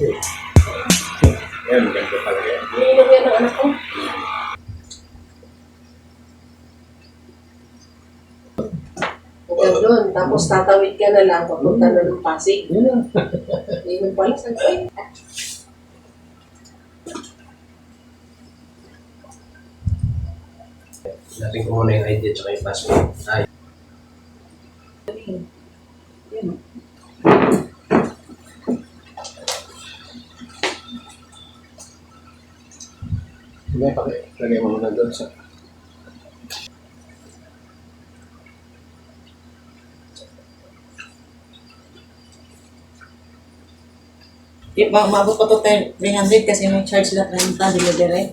Yan, ganito talaga yan. Iniinom yan ng anak ko. Hanggang doon. Tapos tatawid ka na lang. Papunta na ng Pasig. Iniinom pala. Saan ko eh? Natin ko muna yung ID at saka yung passport. Ay. Hindi, lagay mo muna doon sa... Di ba, umabot pa to 300 kasi may charge lahat ng delivery.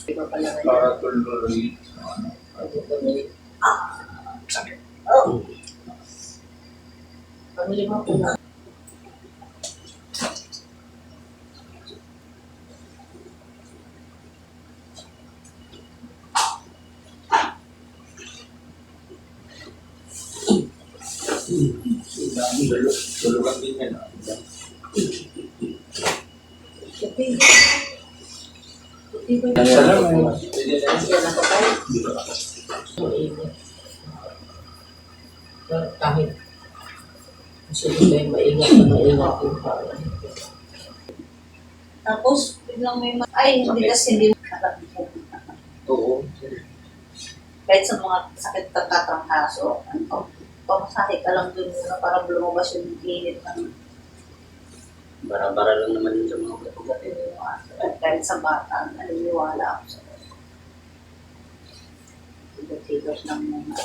Iba pala ngayon. Para tuloy. Sakit. Oh! Pamili mo ko na. Tulugan din yan. Okay. Okay ba yun? Salamat. Yan ako tayo. Mainit. Pero kahit gusto nyo kayo maingat na maingat yung parang. Tapos, biglang may ay, hindi kasi hindi mo Oo. kahit sa mga sakit ng katrangkaso, pamasahe ka lang dun na parang lumabas yung init ng Bara-bara lang naman yun sa mga katugat. kahit sa bata, naniniwala ako sa tigas ng mga.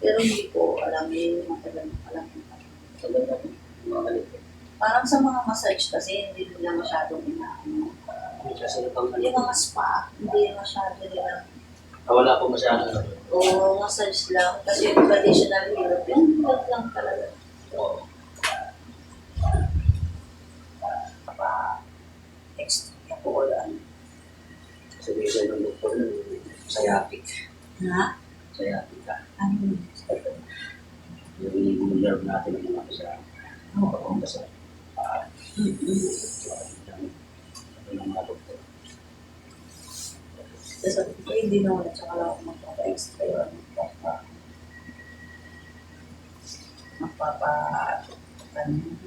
Pero hindi ko alam yung matagal na alam parang sa mga massage kasi hindi nila masyadong inaano. Yung mga spa, hindi masyado nila. Wala po masyado. O massage lang. Kasi yung traditional European, huwag lang talaga. Oo. Extra po yan. Sabi ko ng doktor na sciatic. Ha? Sciatic ka. Ano? Yung nerve natin ang mga sa Oo. sa ng mga doktor. Tapos sabi ko, hindi na wala. Tsaka lang ako magpapa-extra yun.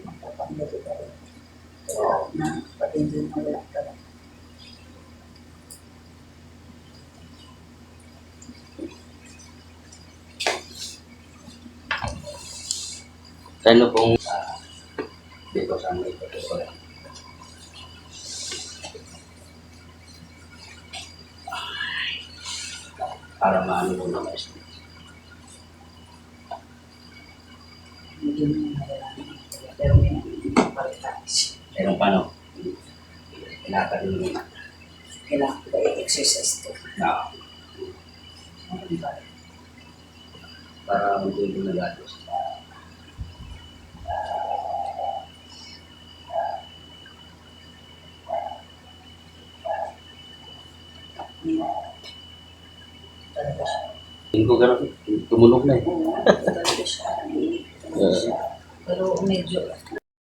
Magpapangito ka rin. Kaya na, pati hindi mo wala ka lang. Ano pong dito sa mga ito para maano mo naman ito. Hindi mo wala. Pero may palitas. Pero paano? Kailangan mo na. Kailangan ko ba i-exercise to? Para magiging nagatos. Talaga siya. Hindi ko gano'n, tumunog na eh. Oo, talaga siya. Naiinip talaga siya. Pero medyo